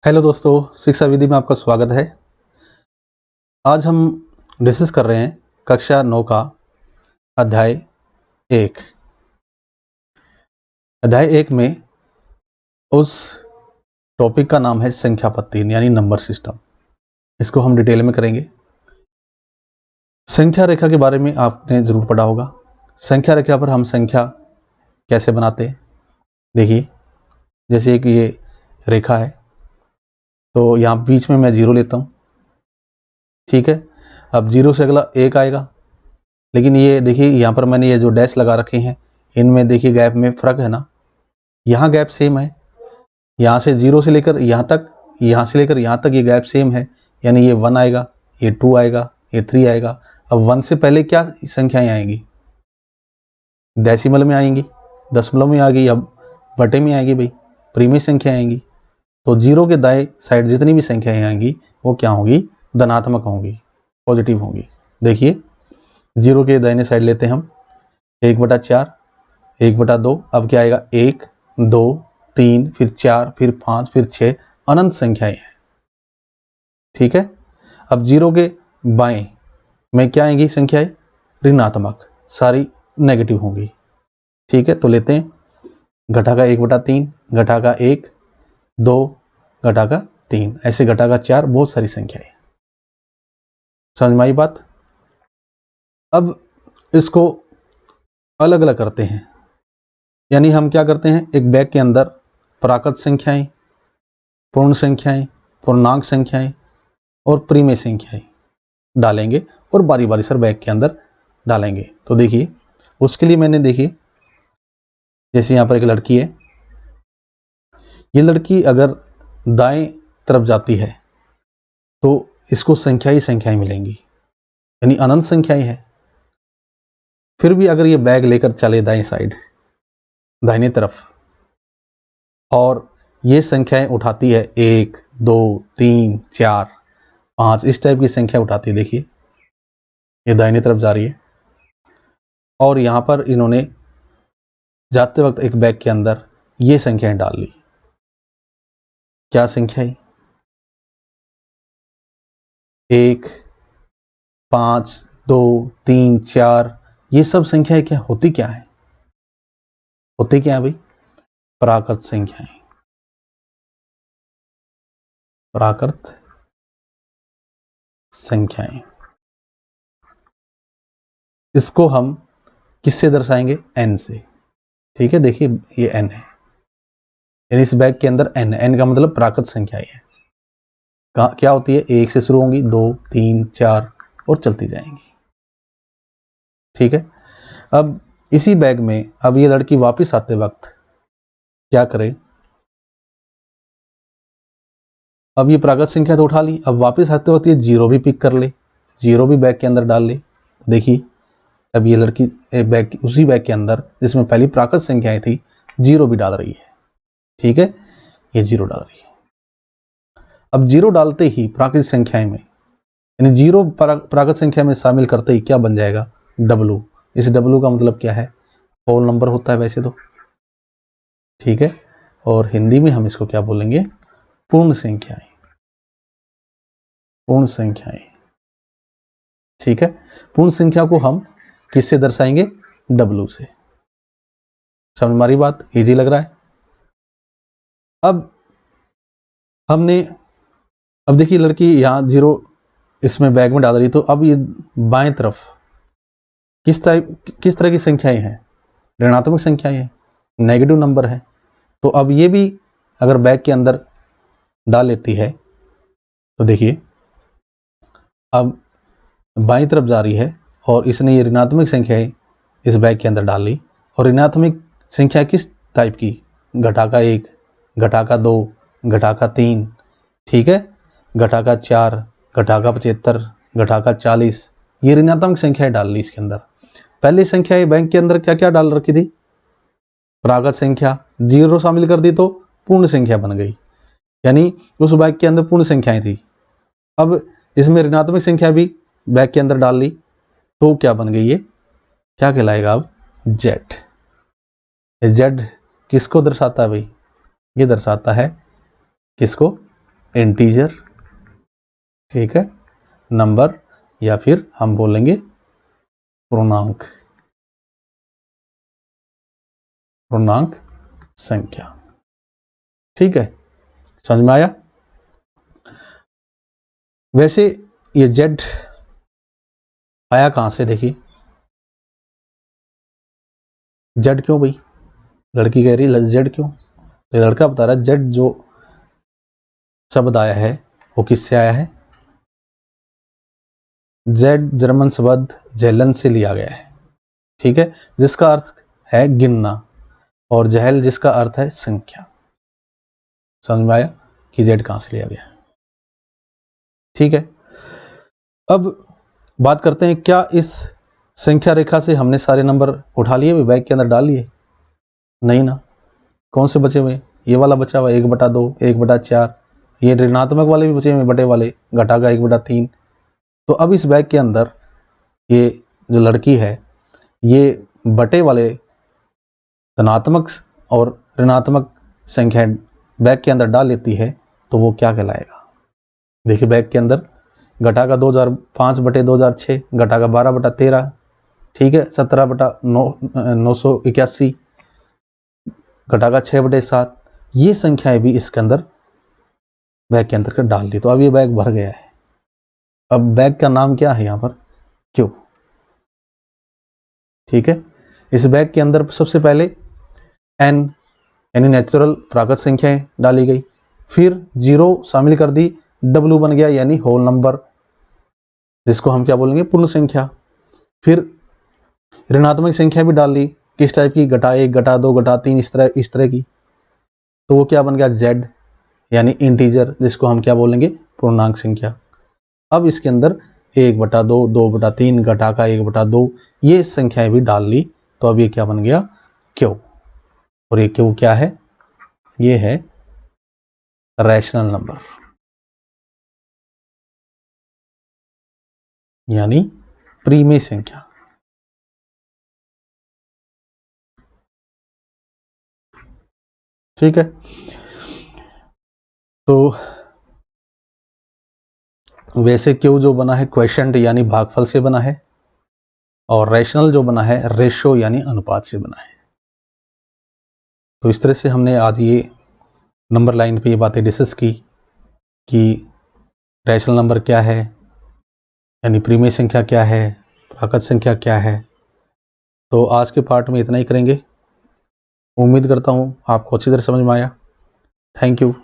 Hello दोस्तों, शिक्षा विधि में आपका स्वागत है। आज हम डिस्कस कर रहे हैं कक्षा 9 का अध्याय 1। अध्याय 1 में उस टॉपिक का नाम है संख्या पत्ती यानी नंबर सिस्टम। इसको हम डिटेल में करेंगे। संख्या रेखा के बारे में आपने जरूर पढ़ा होगा। संख्या रेखा पर हम संख्या कैसे बनाते हैं, देखिए जैसे कि ये रेखा है तो यहाँ बीच में मैं 0 लेता हूँ, ठीक है। अब 0 से अगला 1 आएगा, लेकिन ये देखिए यहाँ पर मैंने ये जो डैश लगा रखे हैं इनमें देखिए गैप में फ़र्क है ना। यहाँ गैप सेम है, यहाँ से 0 से लेकर यहाँ तक, यहाँ से लेकर यहाँ तक ये गैप सेम है, यानी ये 1 आएगा, ये 2 आएगा, ये 3 आएगा। अब 1 से पहले क्या संख्याएं आएंगी? डेसिमल में आएंगी, दशमलव में आ गई, अब बटे में आएगी भाई, प्रीमिय संख्या आएंगी। तो 0 के दाएं साइड जितनी भी संख्याएं आएंगी वो क्या होंगी? धनात्मक होंगी, पॉजिटिव होंगी। देखिए 0 के दाहिने साइड लेते हैं हम 1/4, 1/2। अब क्या आएगा? 1, 2, 3, फिर 4, फिर 5, फिर 6, अनंत संख्याएं हैं, ठीक है। अब 0 के बाएं में क्या आएंगी संख्याएं? ऋणात्मक, सारी नेगेटिव होंगी, ठीक है। तो लेते हैं घटा का 1/3, घटा का 1, 2, घटा का 3, ऐसे घटा का 4, बहुत सारी संख्याएं। समझ में आई बात? अब इसको अलग अलग करते हैं, यानी हम क्या करते हैं, एक बैग के अंदर प्राकृत संख्याएं, पूर्ण संख्याएं, पूर्णांक संख्याएं और प्रीमेय संख्याएं डालेंगे और बारी बारी से बैग के अंदर डालेंगे। तो देखिए उसके लिए मैंने देखिए जैसे यहाँ पर एक लड़की है, ये लड़की अगर दाएं तरफ जाती है तो इसको संख्या ही संख्याएं मिलेंगी, यानी अनंत संख्याएं हैं। फिर भी अगर ये बैग लेकर चले दाएं साइड, दाहिने तरफ, और ये संख्याएं उठाती है 1, 2, 3, 4, 5, इस टाइप की संख्या उठाती है। देखिए ये दाहिने तरफ जा रही है और यहाँ पर इन्होंने जाते वक्त एक बैग के अंदर ये संख्याएं डाल ली। क्या संख्याएं? 1, 5, 2, 3, 4, ये सब संख्याएं क्या होती? क्या है? होती क्या है भाई? प्राकृत संख्याएं, प्राकृत संख्याएं। इसको हम किससे दर्शाएंगे? n से, ठीक है। देखिए ये n है, यानी इस बैग के अंदर n है। n का मतलब प्राकृत संख्याएं है। क्या होती है? 1 से शुरू होंगी, 2, 3, 4 और चलती जाएंगी, ठीक है। अब इसी बैग में अब ये लड़की वापस आते वक्त क्या करे? अब ये प्राकृत संख्या तो उठा ली, अब वापस आते वक्त ये 0 भी पिक कर ले, 0 भी बैग के अंदर डाल ले। देखिए अब ये लड़की बैग, उसी बैग के अंदर जिसमें पहली प्राकृत संख्याएं थी, 0 भी डाल रही है, ठीक है। ये 0 डाल रही है। अब 0 डालते ही प्राकृत संख्याएं में, यानी 0 प्राकृत संख्या में शामिल करते ही क्या बन जाएगा? W। इस W का मतलब क्या है? होल नंबर होता है वैसे तो, ठीक है। और हिंदी में हम इसको क्या बोलेंगे? पूर्ण संख्याएं, पूर्ण संख्याएं, ठीक है। पूर्ण संख्या को हम किससे दर्शाएंगे? W से। समझ हमारी बात? इजी लग रहा है? अब हमने, अब देखिए लड़की यहाँ 0 इसमें बैग में डाल रही, तो अब ये बाएं तरफ किस तरह की संख्याएं हैं? ऋणात्मक संख्याएं हैं, नेगेटिव नंबर है। तो अब ये भी अगर बैग के अंदर डाल लेती है तो देखिए अब बाईं तरफ जा रही है और इसने ये ऋणात्मक संख्याएं इस बैग के अंदर डाल ली। और ऋणात्मक संख्या किस टाइप की? घटा का 1, घटा का 2, घटा का 3, ठीक है, घटा का 4, घटा का 75, घटा का 40, ये ऋणात्मक संख्याएं डाल ली इसके अंदर। पहली संख्या बैंक के अंदर क्या क्या डाल रखी थी? प्राकृत संख्या। 0 शामिल कर दी तो पूर्ण संख्या बन गई, यानी उस बैग के अंदर पूर्ण संख्याएं थी। अब इसमें ऋणात्मक संख्या भी बैग के अंदर डाल ली तो क्या बन गई? ये क्या कहलाएगा? अब Z। Z किसको दर्शाता है भाई? ये दर्शाता है किसको? इंटीजर, ठीक है, नंबर, या फिर हम बोलेंगे पूर्णांक, पूर्णांक संख्या। ठीक है, समझ में आया। वैसे ये जेड आया कहां से, देखिए जेड क्यों भाई, लड़की कह रही है जेड क्यों, तो लड़का बता रहा है जेड जो शब्द आया है वो किससे आया है, जेड जर्मन शब्द जेलन से लिया गया है, ठीक है, जिसका अर्थ है गिनना, और जहल जिसका अर्थ है संख्या। समझ में आया कि जेड कहां से लिया गया है। ठीक है, अब बात करते हैं, क्या इस संख्या रेखा से हमने सारे नंबर उठा लिए, बैग के अंदर डाल लिए? नहीं ना, कौन से बचे हुए, ये वाला बचा हुआ 1/2, 1/4, ये ऋणात्मक वाले भी बचे हुए बटे वाले, घटा का 1/3। तो अब इस बैग के अंदर ये जो लड़की है ये बटे वाले धनात्मक और ऋणात्मक संख्या बैग के अंदर डाल लेती है तो वो क्या कहलाएगा? देखिए बैग के अंदर घटा का 2005/2006, घटा का 12/13, ठीक है, 17/981, घटा का 6/7, ये संख्याएं भी इसके अंदर बैग के अंदर कर डाल दी। तो अब ये बैग भर गया है। अब बैग का नाम क्या है यहाँ पर? क्यों। ठीक है, इस बैग के अंदर सबसे पहले एन यानी नेचुरल प्राकृत संख्याएं डाली गई, फिर 0 शामिल कर दी, डब्ल्यू बन गया यानी होल नंबर, जिसको हम क्या बोलेंगे, पूर्ण संख्या। फिर ऋणात्मक संख्या भी डाल दी, किस टाइप की, घटा 1, घटा 2, घटा 3, इस तरह की। तो वो क्या बन गया, जेड यानी इंटीजर, जिसको हम क्या बोलेंगे, पूर्णांक संख्या। अब इसके अंदर 1/2, 2/3, घटा का 1/2, ये संख्याएं भी डाल ली। तो अब ये क्या बन गया, क्यू। और ये क्यू क्या है, ये है रैशनल नंबर यानी प्रीमेय संख्या। ठीक है, तो वैसे क्यू जो बना है क्वेशंट यानी भागफल से बना है, और रैशनल जो बना है रेशो यानी अनुपात से बना है। तो इस तरह से हमने आज ये नंबर लाइन पे ये बातें डिस्कस की कि रैशनल नंबर क्या है, यानी प्रीमेय संख्या क्या है, प्राकृत संख्या क्या है। तो आज के पार्ट में इतना ही करेंगे। उम्मीद करता हूँ आपको अच्छी तरह समझ में आया। Thank you.